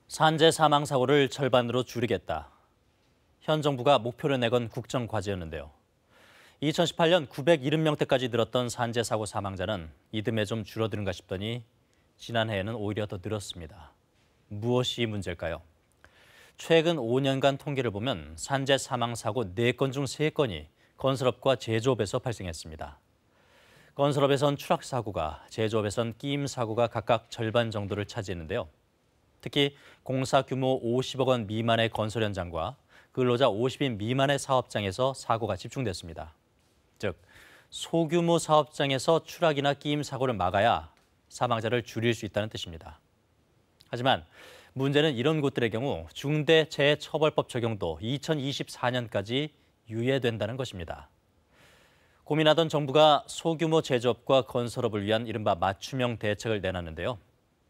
산재 사망 사고를 절반으로 줄이겠다. 현 정부가 목표를 내건 국정 과제였는데요. 2018년 970명대까지 늘었던 산재 사고 사망자는 이듬해 좀 줄어드는가 싶더니 지난해에는 오히려 더 늘었습니다. 무엇이 문제일까요? 최근 5년간 통계를 보면 산재 사망 사고 4건 중 3건이 건설업과 제조업에서 발생했습니다. 건설업에선 추락 사고가, 제조업에선 끼임 사고가 각각 절반 정도를 차지했는데요. 특히 공사 규모 50억 원 미만의 건설 현장과 근로자 50인 미만의 사업장에서 사고가 집중됐습니다. 즉, 소규모 사업장에서 추락이나 끼임 사고를 막아야 사망자를 줄일 수 있다는 뜻입니다. 하지만 문제는 이런 곳들의 경우 중대재해처벌법 적용도 2024년까지 유예된다는 것입니다. 고민하던 정부가 소규모 제조업과 건설업을 위한 이른바 맞춤형 대책을 내놨는데요.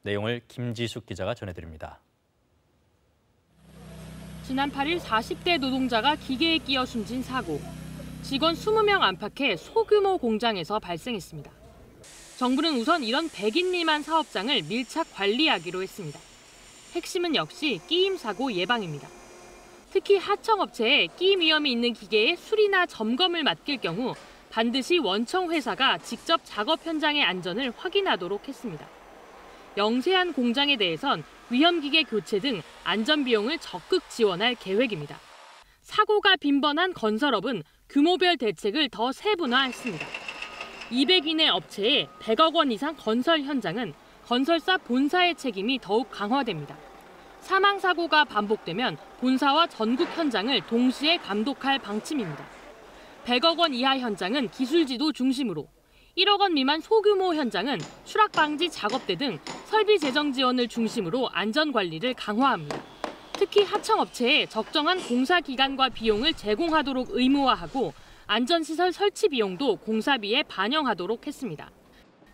내용을 김지숙 기자가 전해드립니다. 지난 8일 40대 노동자가 기계에 끼어 숨진 사고. 직원 20명 안팎의 소규모 공장에서 발생했습니다. 정부는 우선 이런 100인 미만 사업장을 밀착 관리하기로 했습니다. 핵심은 역시 끼임 사고 예방입니다. 특히 하청업체에 끼임 위험이 있는 기계의 수리나 점검을 맡길 경우 반드시 원청 회사가 직접 작업 현장의 안전을 확인하도록 했습니다. 영세한 공장에 대해선 위험기계 교체 등 안전 비용을 적극 지원할 계획입니다. 사고가 빈번한 건설업은 규모별 대책을 더 세분화했습니다. 200인의 업체에 100억 원 이상 건설 현장은 건설사 본사의 책임이 더욱 강화됩니다. 사망 사고가 반복되면 본사와 전국 현장을 동시에 감독할 방침입니다. 100억 원 이하 현장은 기술지도 중심으로, 1억 원 미만 소규모 현장은 추락 방지 작업대 등 설비 재정 지원을 중심으로 안전 관리를 강화합니다. 특히 하청업체에 적정한 공사 기간과 비용을 제공하도록 의무화하고 안전시설 설치 비용도 공사비에 반영하도록 했습니다.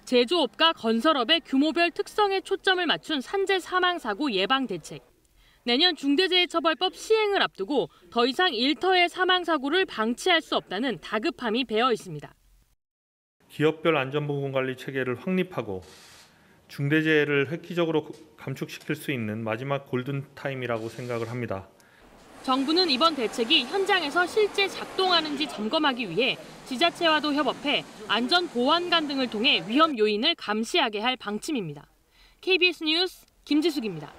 제조업과 건설업의 규모별 특성에 초점을 맞춘 산재 사망 사고 예방 대책. 내년 중대재해처벌법 시행을 앞두고 더 이상 일터의 사망 사고를 방치할 수 없다는 다급함이 배어 있습니다. 기업별 안전보건관리 체계를 확립하고 중대재해를 획기적으로 감축시킬 수 있는 마지막 골든타임이라고 생각을 합니다. 정부는 이번 대책이 현장에서 실제 작동하는지 점검하기 위해 지자체와도 협업해 안전보안관 등을 통해 위험 요인을 감시하게 할 방침입니다. KBS 뉴스 김지숙입니다.